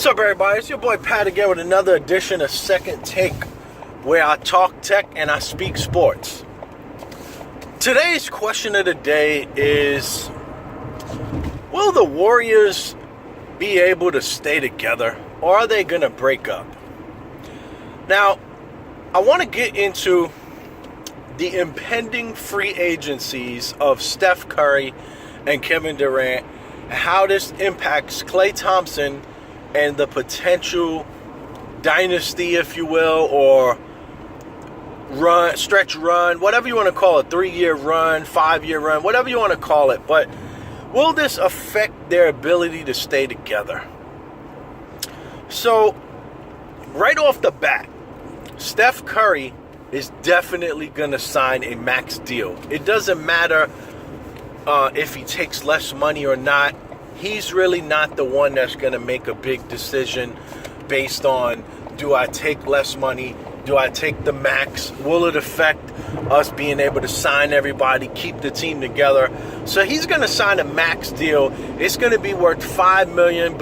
What's up, everybody? It's your boy Pat again with another edition of Second Take, where I talk tech and I speak sports. Today's question of the day is, will the Warriors be able to stay together, or are they going to break up? Now, I want to get into the impending free agencies of Steph Curry and Kevin Durant, and how this impacts Klay Thompson and the potential dynasty, if you will, or stretch run, whatever you want to call it, 3-year run, 5-year run, whatever you want to call it. But will this affect their ability to stay together? So, right off the bat, Steph Curry is definitely going to sign a max deal. It doesn't matter if he takes less money or not. He's really not the one that's going to make a big decision based on, do I take less money? Do I take the max? Will it affect us being able to sign everybody, keep the team together? So he's going to sign a max deal. It's going to be worth $5 million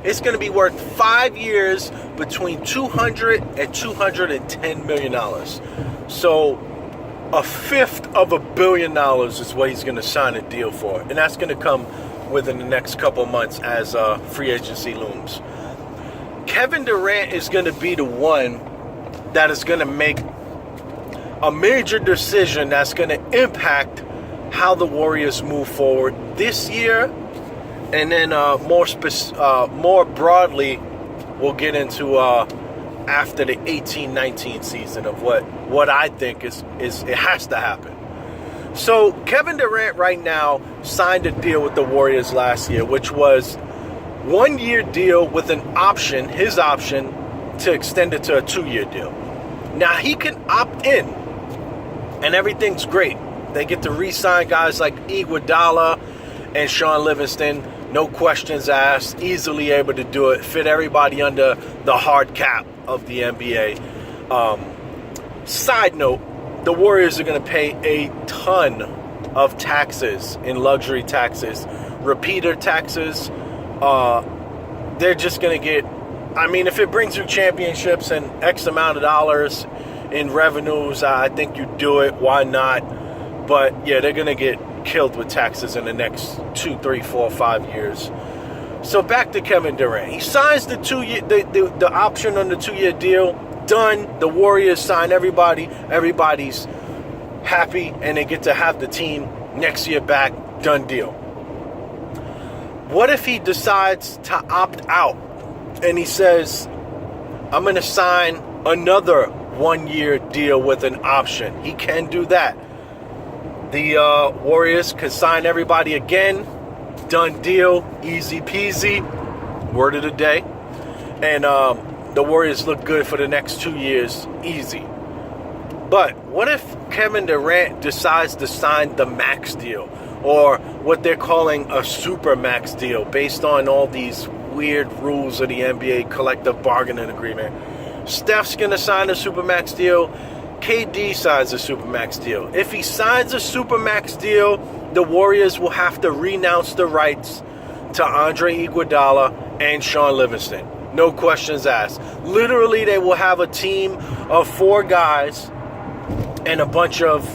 it's going to be worth 5 years between $200 and $210 million. So a fifth of $1 billion is what he's going to sign a deal for. And that's going to come within the next couple months as free agency looms. Kevin Durant is going to be the one that is going to make a major decision that's going to impact how the Warriors move forward this year. And then more broadly, we'll get into after the 18-19 season of what I think is it has to happen. So Kevin Durant right now signed a deal with the Warriors last year, which was 1-year deal with an option, his option, to extend it to a 2-year deal. Now he can opt in, and everything's great. They get to re-sign guys like Iguodala and Shaun Livingston, no questions asked, easily able to do it, fit everybody under the hard cap of the NBA. Side note, the Warriors are going to pay a ton of taxes in luxury taxes, repeater taxes. They're just going to get, if it brings you championships and X amount of dollars in revenues, I think you do it. Why not? But yeah, they're going to get killed with taxes in the next 2, 3, 4, 5 years. So back to Kevin Durant. He signs the 2-year, the option on the 2-year deal. Done. The Warriors sign everybody. Everybody's happy, and they get to have the team next year back. Done deal. What if he decides to opt out and he says, I'm going to sign another 1-year deal with an option? He can do that. The Warriors could sign everybody again. Done deal. Easy peasy. Word of the day. And the Warriors look good for the next 2 years. Easy. But what if Kevin Durant decides to sign the max deal, or what they're calling a super max deal, based on all these weird rules of the NBA collective bargaining agreement? Steph's going to sign a super max deal. KD signs a super max deal. If he signs a super max deal, the Warriors will have to renounce the rights to Andre Iguodala and Shaun Livingston. No questions asked. Literally, they will have a team of 4 guys and a bunch of,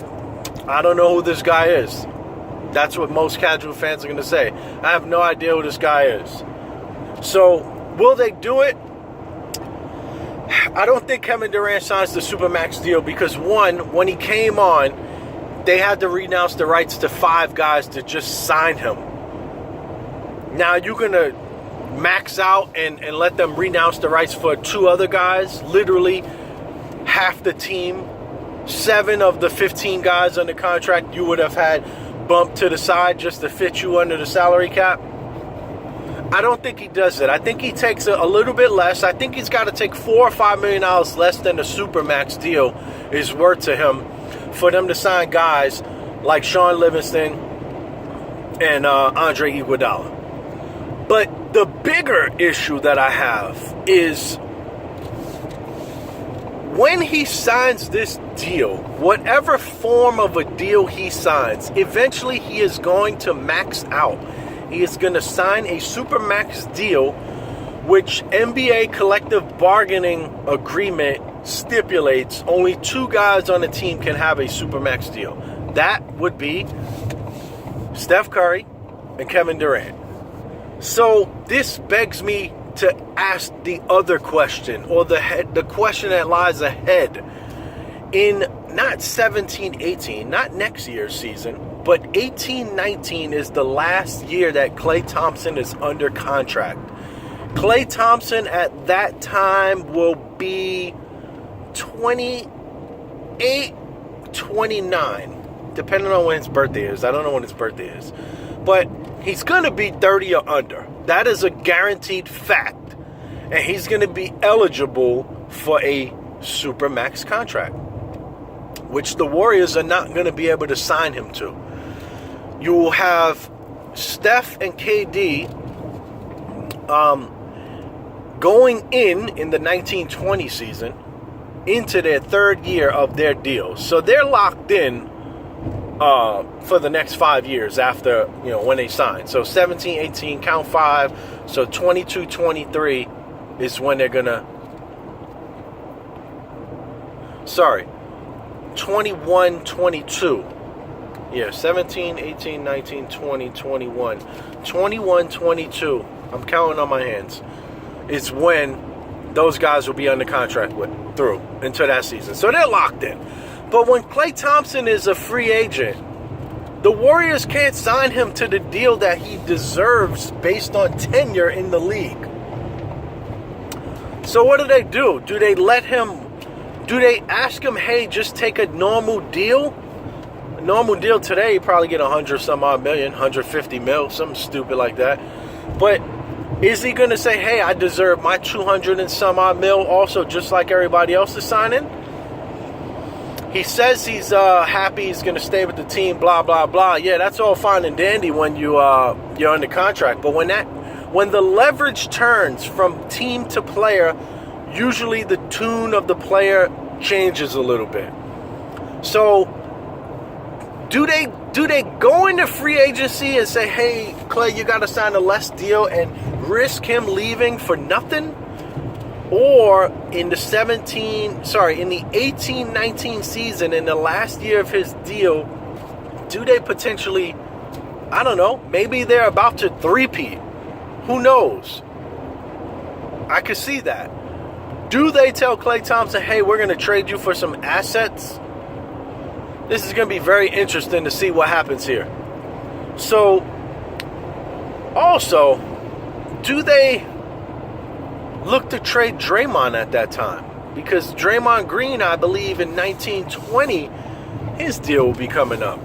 I don't know who this guy is. That's what most casual fans are going to say. I have no idea who this guy is. So, will they do it? I don't think Kevin Durant signs the Supermax deal because, one, when he came on, they had to renounce the rights to 5 guys to just sign him. Now, you're going to max out and let them renounce the rights for 2 other guys, literally half the team. 7 of the 15 guys under contract you would have had bumped to the side just to fit you under the salary cap. I don't think he does it. I think he takes a little bit less. I think he's got to take $4 or $5 million less than the Supermax deal is worth to him for them to sign guys like Shaun Livingston and Andre Iguodala. But the bigger issue that I have is when he signs this deal, whatever form of a deal he signs, eventually he is going to max out. He is going to sign a Supermax deal which NBA collective bargaining agreement stipulates only 2 guys on a team can have a Supermax deal. That would be Steph Curry and Kevin Durant. So this begs me to ask the other question, or the question that lies ahead. In not 17-18, not next year's season, but 18-19 is the last year that Klay Thompson is under contract. Klay Thompson at that time will be 28, 29, depending on when his birthday is. I don't know when his birthday is. But he's going to be 30 or under. That is a guaranteed fact. And he's going to be eligible for a Supermax contract, which the Warriors are not going to be able to sign him to. You will have Steph and KD going in the 1920 season into their 3rd year of their deal. So they're locked in for the next 5 years after, when they sign. So 17, 18, count 5. So 22, 23 is when they're going to... 21, 22. Yeah, 17, 18, 19, 20, 21. 21, 22. I'm counting on my hands. It's when those guys will be under contract through until that season. So they're locked in. But when Klay Thompson is a free agent, the Warriors can't sign him to the deal that he deserves based on tenure in the league. So what do? Do they ask him, hey, just take a normal deal? A normal deal today, you probably get 100 some odd million, 150 mil, something stupid like that. But is he going to say, hey, I deserve my 200 and some odd mil also, just like everybody else is signing? He says he's happy he's going to stay with the team, blah, blah, blah. Yeah, that's all fine and dandy when you're under contract. But when the leverage turns from team to player, usually the tune of the player changes a little bit. So do they go into free agency and say, hey, Klay, you got to sign a less deal and risk him leaving for nothing? Or in the 18-19 season, in the last year of his deal, do they potentially, I don't know, maybe they're about to three-peat. Who knows? I could see that. Do they tell Klay Thompson, hey, we're going to trade you for some assets? This is going to be very interesting to see what happens here. So, also, do they look to trade Draymond at that time? Because Draymond Green, I believe, in 1920, his deal will be coming up.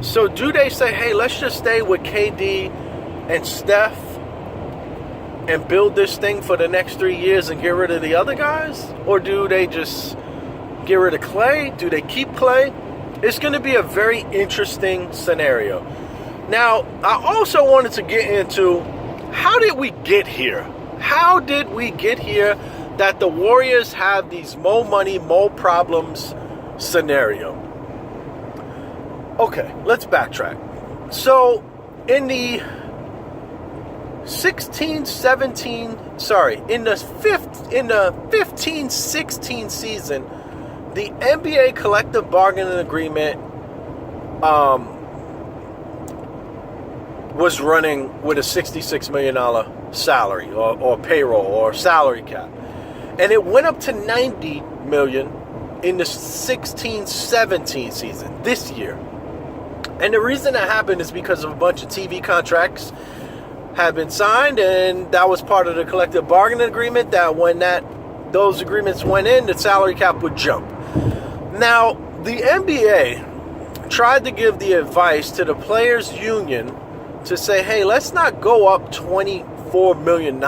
So do they say, hey, let's just stay with KD and Steph and build this thing for the next 3 years and get rid of the other guys? Or do they just get rid of Klay? Do they keep Klay? It's going to be a very interesting scenario. Now, I also wanted to get into, how did we get here? How did we get here that the Warriors have these more money, more problems scenario? Okay, let's backtrack. So, in the 15-16 season, the NBA collective bargaining agreement was running with a $66 million salary or payroll or salary cap. And it went up to $90 million in the 16-17 season, this year. And the reason that happened is because of a bunch of TV contracts have been signed, and that was part of the collective bargaining agreement, that when those agreements went in, the salary cap would jump. Now, the NBA tried to give the advice to the players' union to say, hey, let's not go up $24 million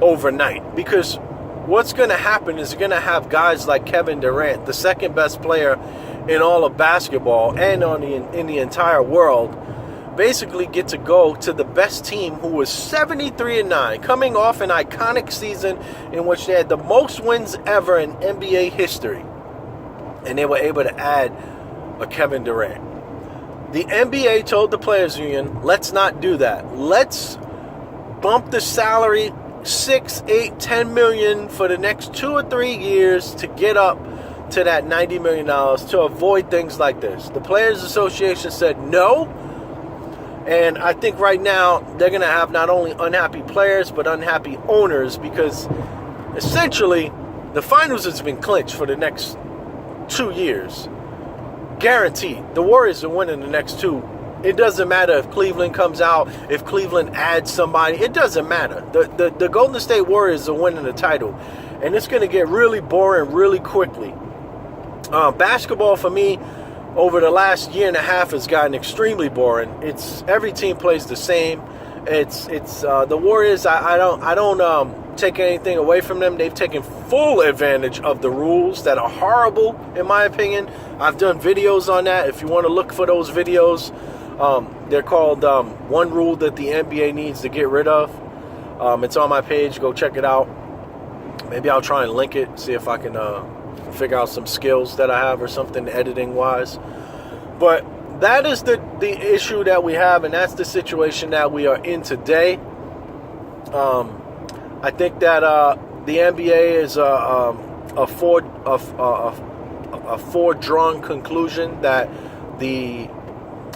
overnight, because what's going to happen is you're going to have guys like Kevin Durant, the second best player in all of basketball and in the entire world, basically get to go to the best team, who was 73-9, coming off an iconic season in which they had the most wins ever in NBA history. And they were able to add a Kevin Durant. The NBA told the players union, let's not do that. Let's bump the salary $6, $8, $10 million for the next 2 or 3 years to get up to that $90 million to avoid things like this. The Players Association said no. And I think right now they're going to have not only unhappy players, but unhappy owners, because essentially the finals has been clinched for the next 2 years. Guaranteed. The Warriors are winning the next 2. It doesn't matter if Cleveland comes out, if Cleveland adds somebody. It doesn't matter. The Golden State Warriors are winning the title. And it's going to get really boring really quickly. Basketball for me over the last year and a half has gotten extremely boring. It's every team plays the same. It's the Warriors. I don't take anything away from them. They've taken full advantage of the rules that are horrible, in my opinion. I've done videos on that. If you want to look for those videos, they're called One Rule That the NBA Needs to Get Rid of. It's on my page. Go check it out. Maybe I'll try and link it, see if I can figure out some skills that I have or something editing wise. But that is the issue that we have, and that's the situation that we are in today. I think that the NBA is a foregone conclusion that the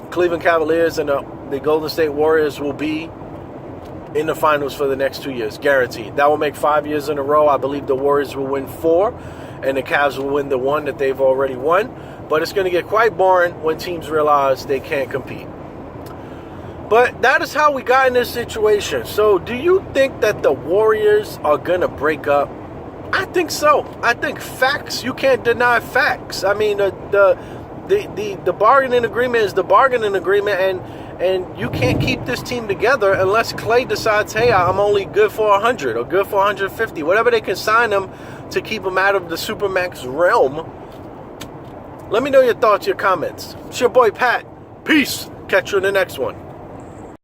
Cleveland Cavaliers and the Golden State Warriors will be in the finals for the next 2 years, guaranteed. That will make 5 years in a row. I believe the Warriors will win 4, and the Cavs will win the 1 that they've already won. But it's going to get quite boring when teams realize they can't compete. But that is how we got in this situation. So do you think that the Warriors are going to break up? I think so. I think facts, you can't deny facts. I mean, the bargaining agreement is the bargaining agreement, and you can't keep this team together unless Clay decides, hey, I'm only good for 100 or good for 150, whatever they can sign him to keep him out of the Supermax realm. Let me know your thoughts, your comments. It's your boy Pat. Peace. Catch you in the next one.